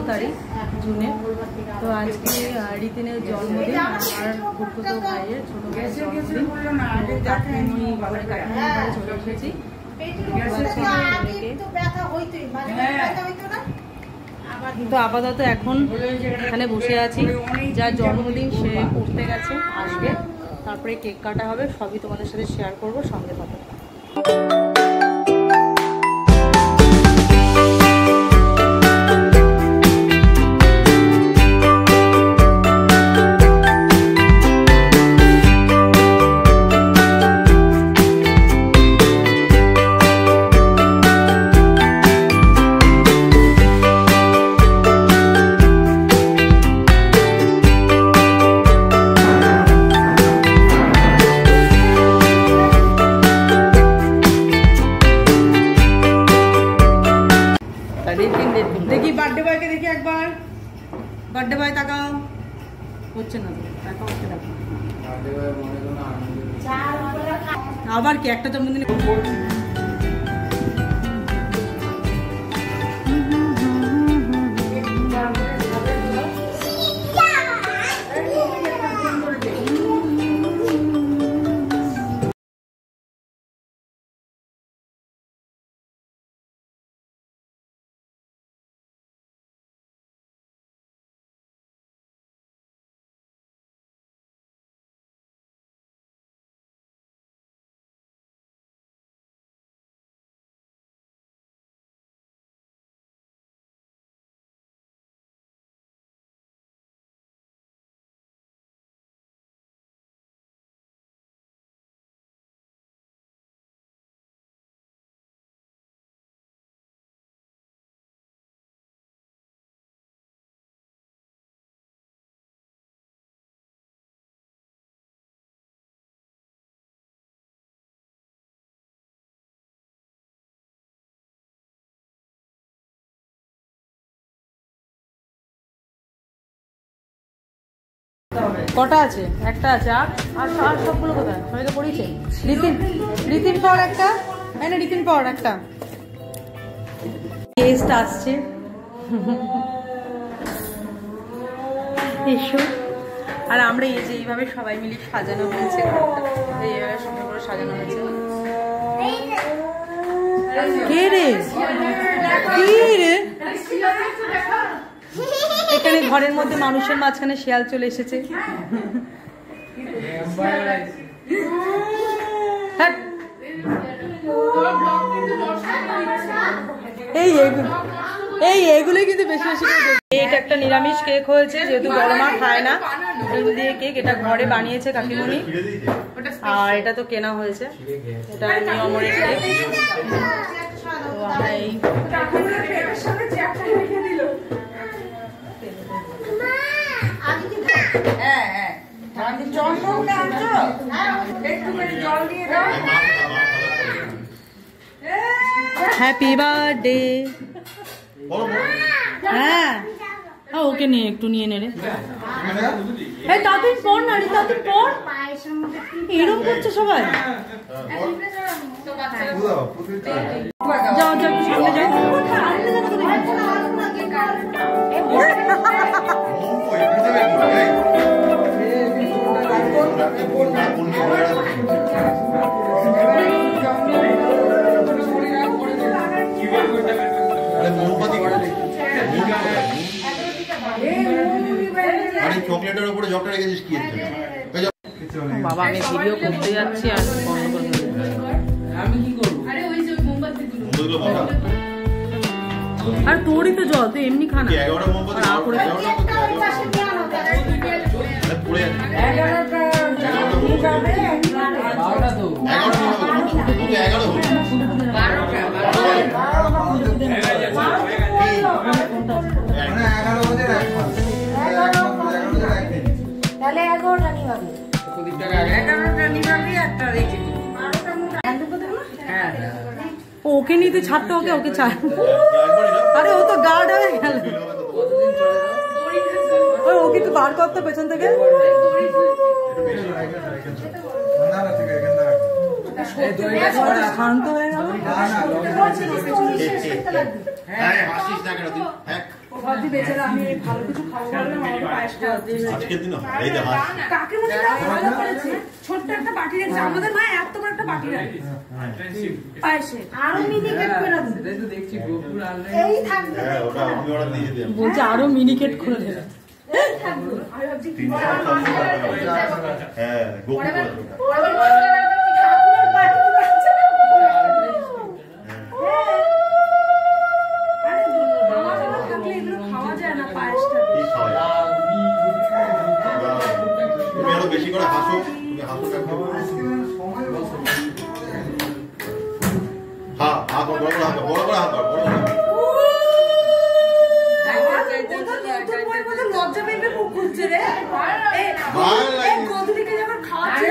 তারিখ জুনে। তো আজকে রীতিনের জন্মদিন, আমার খুড়তুতো ভাইয়ের ছোট ভাইয়ের জন্মদিন। কাকিমুনি বাড়ি চলে এসেছি। তো আপাতত এখন এখানে বসে আছি। যার জন্মদিন সে পড়তে গেছে, আসবে, তারপরে কেক কাটা হবে, সবই তোমাদের সাথে শেয়ার করবো, সঙ্গে থাকো। দেখি বার্থডে বয়কে দেখি একবার। বার্থডে বয় তাকাও, হচ্ছে না আবার কি একটা জন্মদিন। কটা আছে? একটা আছে। আর সবগুলো কোথায়? সবাই তো পড়িয়েছে। রীতিন পাওয়ার একটা, না রীতিন পাওয়ার একটা। গেস্ট আসছে, এসো। আর আমরা এই যে এইভাবে সবাই মিলে সাজানো হয়েছে, এইভাবে সুন্দর করে সাজানো হয়েছে। কে রে? কি রে? এখানে ঘরের মধ্যে মানুষের মাঝখানে শিয়াল চলে এসেছে। এইগুলোই কিন্তু বেশি বেশি। এটা একটা নিরামিষ কেক হয়েছে, যেহেতু বড় মা খায় না ডিম দিয়ে কেক। এটা ঘরে বানিয়েছে কাকিমুনি, আর এটা তো কেনা হয়েছে। এটা নিয়মের কেক। তো আমরা এই হ্যাপি বার্থডে। হ্যাঁ ওকে নিয়ে একটু নিয়ে নে রে। তাড়াতাড়ি পড় না রে, তাড়াতাড়ি পড়। এরকম করছে সবাই। যাও যাও সামনে যাও। বাবা আমি ভিডিও করতে যাচ্ছি আর বন্ধ করে আমি কি করবো? আর তোরই তো জল, তুই এমনি খানা। ওকে নিয়ে তুই ছাড়তে, ওকে ছাড়। আরে ও তো গার্ড হয়ে গেল। ওকে একটু বার করতে পেছন থেকে। শান্ত হয়ে গেল। ভাবছি বেচারা আমি ভালো কিছু খাবো বললাম আমাকে পায়েস খাওয়া দিয়ে আজকের দিন এই যে কাকে মনে ভালো করেছে ছোট্ট একটা বাটি রেখেছে আমাদের মা এত বড় একটা বাটি রাখে পায়েসে আরো মিনি কেক করে দিন এই তো দেখছি গোপুর আনলে এই থাকবে হ্যাঁ ওটা আমি অর্ডার দিয়ে দিলাম বলছে আরো মিনি কেক করে দেবে হ্যাঁ গোপুর বেশি করে হাসো তুমি হাসো হ্যাঁ হাত বড় করে হাত বড় করে হাত বড় লজ্জা পেয়ে মুখ খুলছে রে গধুলিকে যখন খাওয়াচ্ছি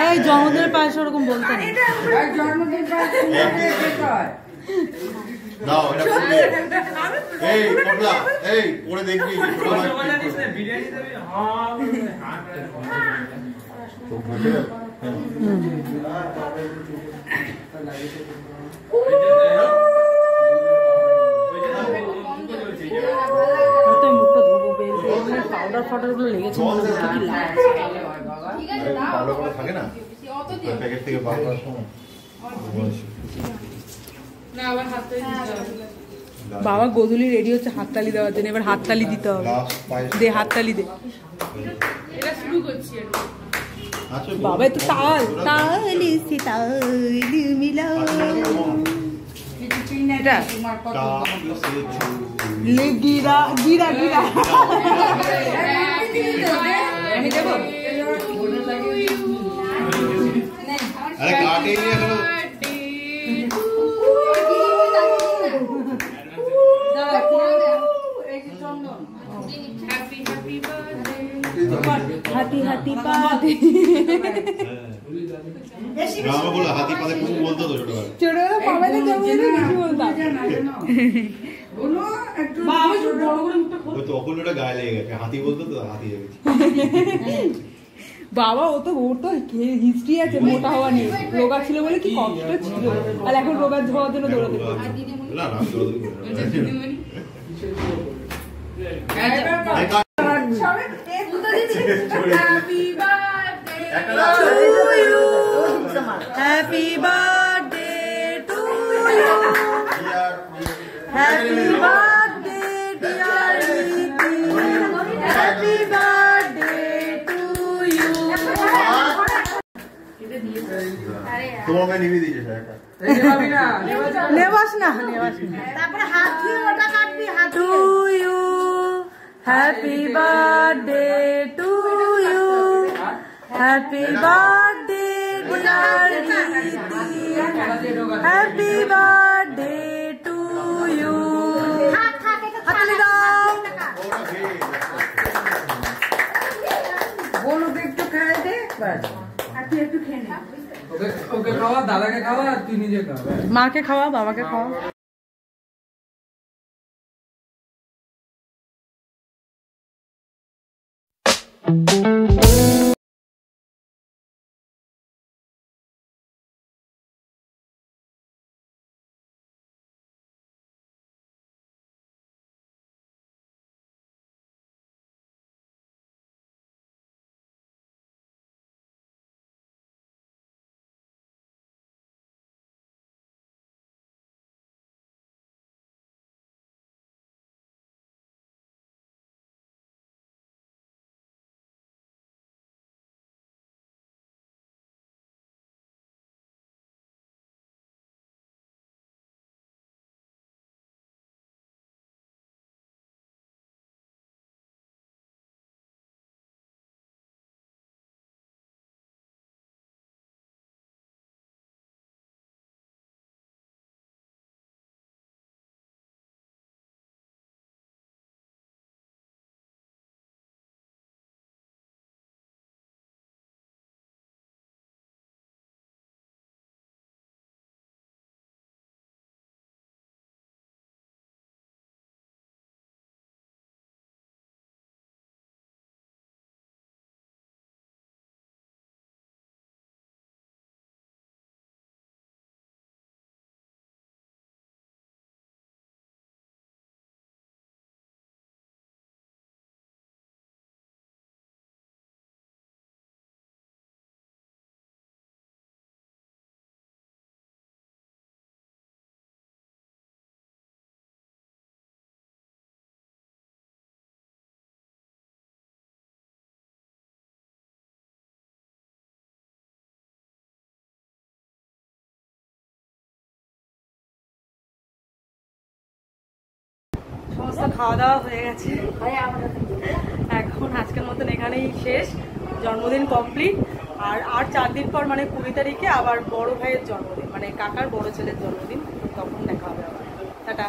এই জন্মদিনের পায়েস ওরকম বলতে নেই জন্মদিন নাও এটা পুরো এই পড়লা এই পড়ে দেখবি বিরিয়ানি দেবে হ্যাঁ তো বুঝে পাউডার ফাউডার গুলো লেগেছে ভালো করে থাকে না প্যাকেট থেকে বার করার সময় বাবা গোধূলি রেডি হচ্ছে হাততালি দেওয়ার জন্য এবার হাততালি দিতে হবে দে হাততালি দে বাবা তো তাল তালি সিতালি মিলাও এটা ले गिरा गिरा गिरा আমি দেব আরে কাটে নিয়ে চলো হাতি হাতি পাতে গাঁও বলে হাতি পাতে খুব বলতো তো ছোটবেলা ছোটবেলা পাবে তো কিছু বলতাম বলো একটু বাবা বড় করে মুখটা খোল তো তখন ওটা গায়ে লেগে গেছে হাতি বলতো তো হাতি হয়ে গেছে বাবা ওর তো হিস্ট্রি আছে মোটা হওয়া নিয়ে রোগা ছিল বলে কি কষ্ট ছিল আর এখন রোগার হওয়ার জন্য দৌড়াতে করছে না না happy birthday to you happy birthday dear happy birthday to you তোমাকে নিবি দিয়েছে একটা নেবাস না তারপরে হাত দিয়ে ওটা কাটবি হাত to you happy birthday to you happy birthday dear happy birthday to you হাততালি দাও বলো একটু খাই দে বাস আর তুই একটু খেয়ে নে ওকে খাওয়া দাদাকে খাওয়া আর তুই নিজে খাওয়া মাকে খাওয়া বাবাকে খাওয়া খাওয়া দাওয়া হয়ে গেছে, এখন আজকের মতন এখানেই শেষ। জন্মদিন কমপ্লিট। আর 4 দিন পর মানে 20 তারিখে আবার বড় ভাইয়ের জন্মদিন, মানে কাকার বড় ছেলের জন্মদিন, তখন দেখা হবে আবার। টাটা।